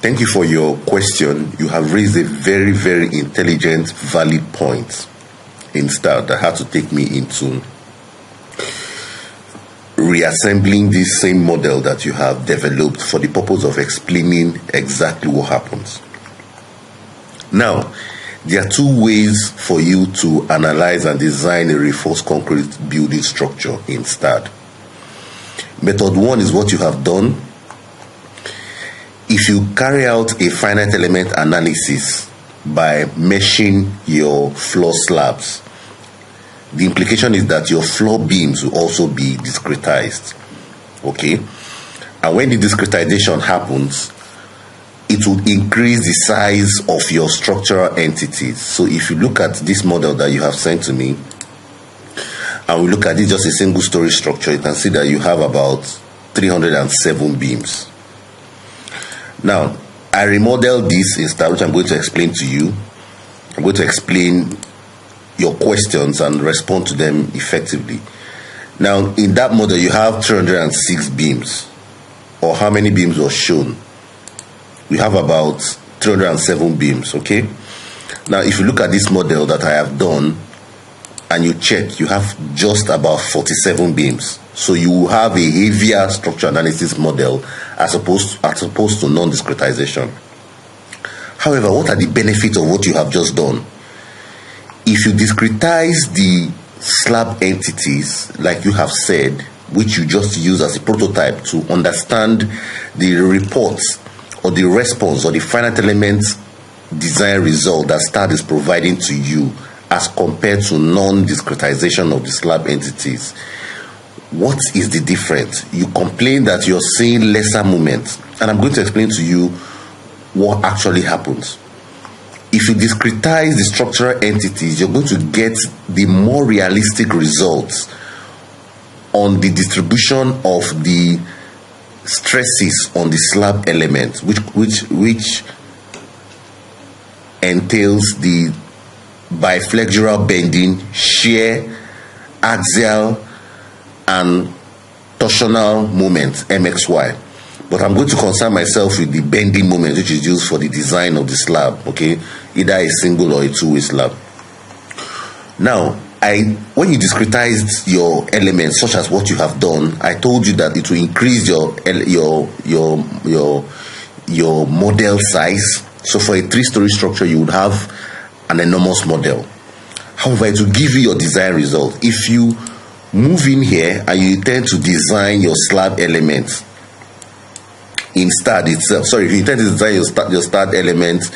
Thank you for your question. You have raised a very, very intelligent, valid point instead that had to take me into reassembling this same model that you have developed for the purpose of explaining exactly what happens. Now, there are two ways for you to analyze and design a reinforced concrete building structure in STAAD. Method one is what you have done. If you carry out a finite element analysis by meshing your floor slabs, the implication is that your floor beams will also be discretized. Okay? And when the discretization happens, it will increase the size of your structural entities. So if you look at this model that you have sent to me, and we look at it just a single story structure, you can see that you have about 307 beams. Now, I remodeled this instead, which I'm going to explain to you. I'm going to explain your questions and respond to them effectively. Now, in that model, you have 306 beams. Or how many beams were shown? We have about 307 beams, okay? Now, if you look at this model that I have done, and you check, you have just about 47 beams. So you have a heavier structural analysis model as opposed to non-discretization. However, what are the benefits of what you have just done? If you discretize the slab entities, like you have said, which you just use as a prototype to understand the reports or the response or the finite elements design result that STAAD is providing to you as compared to non-discretization of the slab entities, what is the difference? You complain that you're seeing lesser movement, and I'm going to explain to you what actually happens. If you discretize the structural entities, you're going to get the more realistic results on the distribution of the stresses on the slab element, which entails the biflexural bending, shear, axial, and torsional moments, MXY. But I'm going to concern myself with the bending moment, which is used for the design of the slab, okay? Either a single or a two-way slab. Now, when you discretized your elements, such as what you have done, I told you that it will increase your model size. So for a three-story structure, you would have an enormous model. However, it will give you your desired result. If you move in here and you intend to design your slab elements in STAAD itself, sorry, if you intend to design your STAAD elements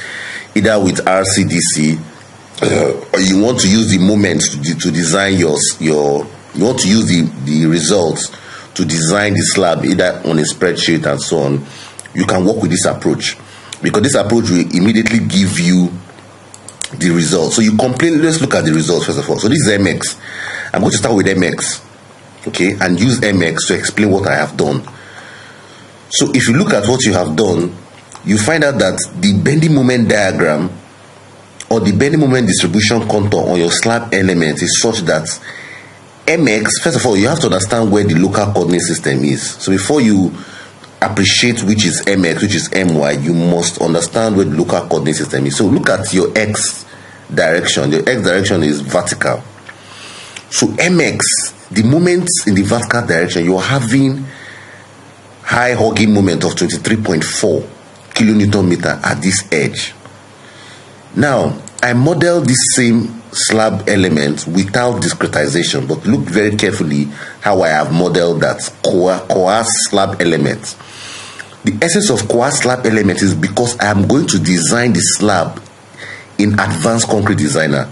either with RCDC or you want to use the moments to design you want to use the results to design the slab either on a spreadsheet and so on, you can work with this approach, because this approach will immediately give you the results. So you complain, let's look at the results first of all. So this is MX. I'm going to start with MX, okay, and use MX to explain what I have done. So if you look at what you have done, you find out that the bending moment diagram or the bending moment distribution contour on your slab element is such that MX, first of all, you have to understand where the local coordinate system is. So before you appreciate which is MX, which is MY, you must understand where the local coordinate system is. So look at your X direction. Your X direction is vertical. So MX, the moments in the vertical direction, you're having high hugging moment of 23.4 kilonewton meter at this edge. Now, I modeled this same slab element without discretization, but look very carefully how I have modeled that coarse slab element. The essence of coarse slab element is because I am going to design the slab in Advanced Concrete Designer.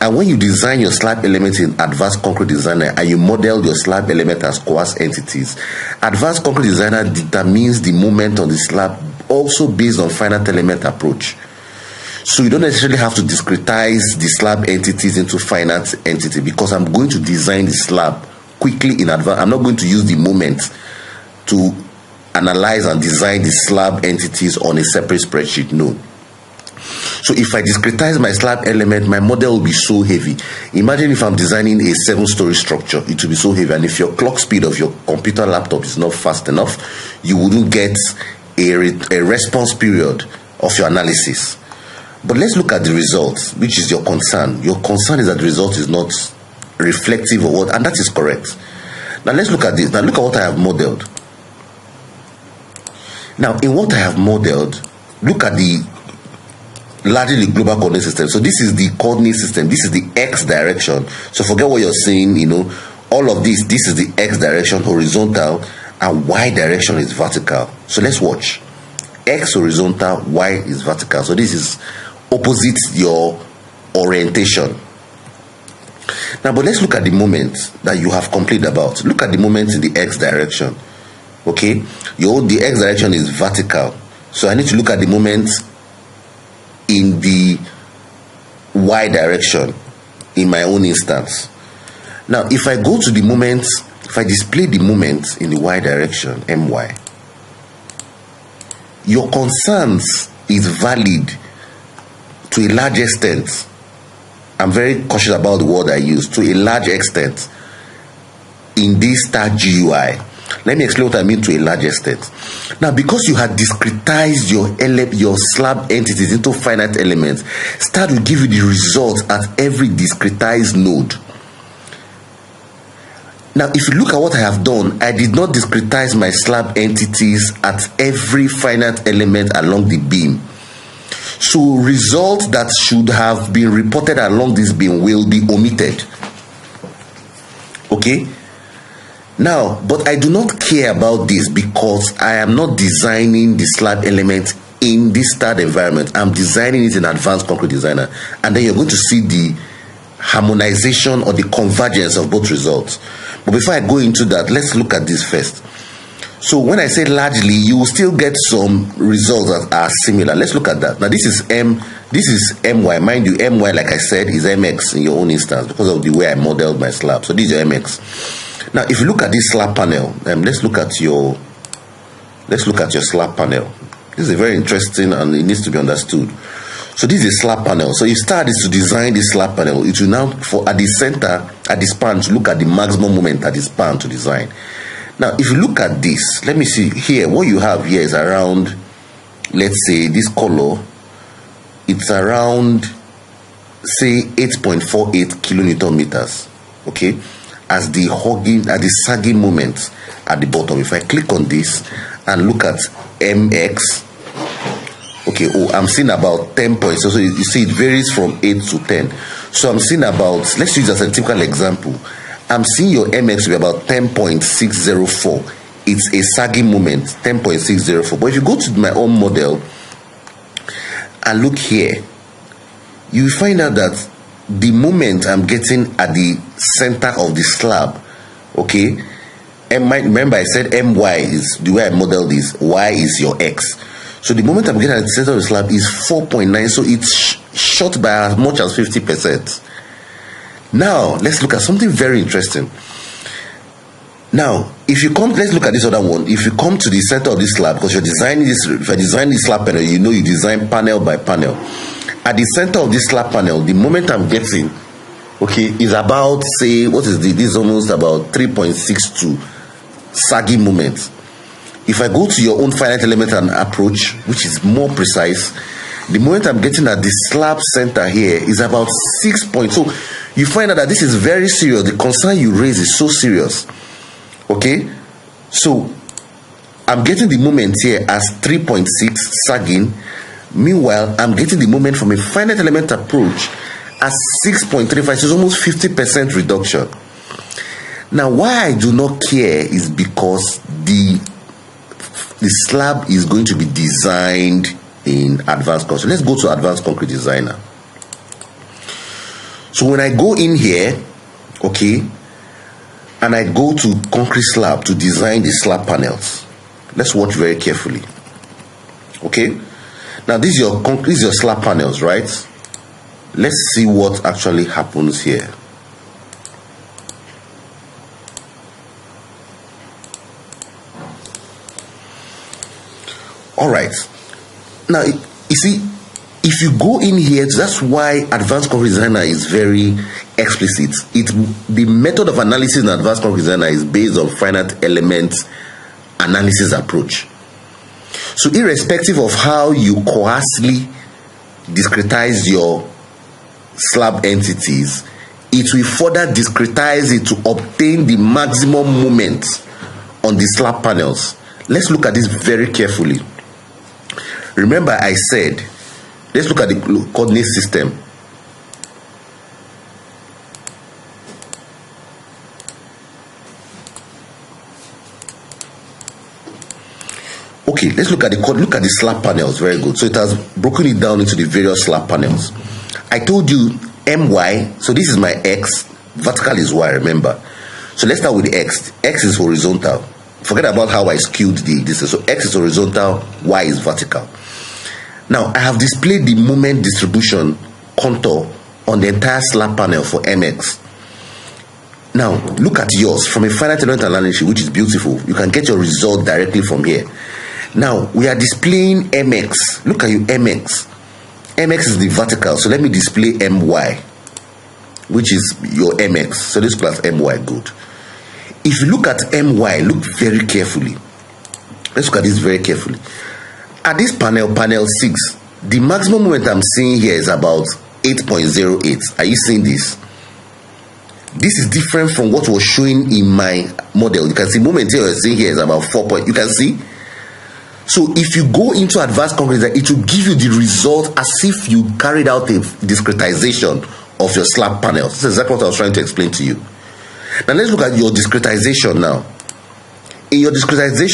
And when you design your slab element in Advanced Concrete Designer and you model your slab element as coarse entities, Advanced Concrete Designer determines the moment on the slab also based on finite element approach. So you don't necessarily have to discretize the slab entities into finite entity, because I'm going to design the slab quickly in advance. I'm not going to use the moment to analyze and design the slab entities on a separate spreadsheet. No. So if I discretize my slab element, my model will be so heavy. Imagine if I'm designing a 7-story structure, it will be so heavy. And if your clock speed of your computer laptop is not fast enough, you wouldn't get a a response period of your analysis. But let's look at the results, which is your concern. Your concern is that the result is not reflective of what, and that is correct. Now let's look at this. Now look at what I have modeled. Now in what I have modeled, look at the largely global coordinate system. So this is the coordinate system. This is the X direction. So forget what you're saying, all of this is the X direction, horizontal, and Y direction is vertical. So let's watch. X horizontal, Y is vertical. So this is opposite your orientation. Now, but let's look at the moment that you have complained about. Look at the moment in the X direction. Okay, the X direction is vertical. So I need to look at the moment in the Y direction in my own instance. Now, if I go to the moment, if I display the moment in the Y direction, MY, your concerns is valid to a large extent. I'm very cautious about the word I use, to a large extent in this star GUI. Let me explain what I mean to a large extent. Now, because you had discretized your slab entities into finite elements, star will give you the results at every discretized node. Now, if you look at what I have done, I did not discretize my slab entities at every finite element along the beam. So results that should have been reported along this beam will be omitted. Okay? Now, but I do not care about this because I am not designing the slab element in this starred environment. I'm designing it in Advanced Concrete Designer. And then you're going to see the harmonization or the convergence of both results. But before I go into that, let's look at this first. So when I say largely, you will still get some results that are similar. Let's look at that. Now this is MY. Mind you, MY, like I said, is MX in your own instance because of the way I modeled my slab. So this is your MX. Now if you look at this slab panel, let's look at your slab panel. This is very interesting and it needs to be understood. So this is a slab panel. So you start to design this slab panel. It will now, at the center, at the span, to look at the maximum moment at the span to design. Now, if you look at this, let me see here. What you have here is around, let's say, this color. It's around, say, 8.48 kilonewton meters. Okay, as the sagging moment at the bottom. If I click on this and look at MX. Okay, I'm seeing about 10 points. So you see it varies from 8 to 10. So I'm seeing about, let's use as a typical example. I'm seeing your MX to be about 10.604. It's a sagging moment, 10.604. But if you go to my own model and look here, you find out that the moment I'm getting at the center of the slab, okay, remember I said MY is the way I modeled this, Y is your X. So the moment I'm getting at the center of the slab is 4.9, so it's short by as much as 50%. Now, let's look at something very interesting. Now, let's look at this other one. If you come to the center of this slab, because you're designing this, if I design this slab panel, you know you design panel by panel. At the center of this slab panel, the moment I'm getting, okay, is about, say, what is this? This is almost about 3.62 sagging moment. If I go to your own finite element and approach, which is more precise, the moment I'm getting at the slab center here is about 6 points. So you find out that this is very serious. The concern you raise is so serious. Okay? So I'm getting the moment here as 3.6 sagging. Meanwhile, I'm getting the moment from a finite element approach as 6.35. So it's almost 50% reduction. Now, why I do not care is because the slab is going to be designed in Advanced Concrete. Let's go to Advanced Concrete Designer. So when I go in here, okay, and I go to concrete slab to design the slab panels, let's watch very carefully. Okay, now this is your slab panels, right? Let's see what actually happens here. All right. Now, you see, if you go in here, that's why Advanced Concrete Designer is very explicit. The method of analysis in Advanced Concrete Designer is based on finite element analysis approach. So irrespective of how you coarsely discretize your slab entities, it will further discretize it to obtain the maximum moment on the slab panels. Let's look at this very carefully. Remember, I said, let's look at the coordinate system. Okay, let's look at the slab panels. Very good. So it has broken it down into the various slab panels. I told you my, so this is my x, vertical is y, remember. So let's start with the x. X is horizontal. Forget about how I skewed this. So x is horizontal, y is vertical. Now I have displayed the moment distribution contour on the entire slab panel for mx. Now look at yours from a finite element analysis, which is beautiful. You can get your result directly from here. Now we are displaying mx. Look at you, mx. Mx is the vertical, so let me display my, which is your mx. So this class my, good. If you look at my, look very carefully. Let's look at this very carefully. At this panel 6, the maximum moment I'm seeing here is about 8.08. Are you seeing this? This is different from what was showing in my model. You can see moment here you're seeing here is about 4 You can see. So if you go into advanced concrete, it will give you the result as if you carried out a discretization of your slab panel. This is exactly what I was trying to explain to you. Now let's look at your discretization now. In your discretization,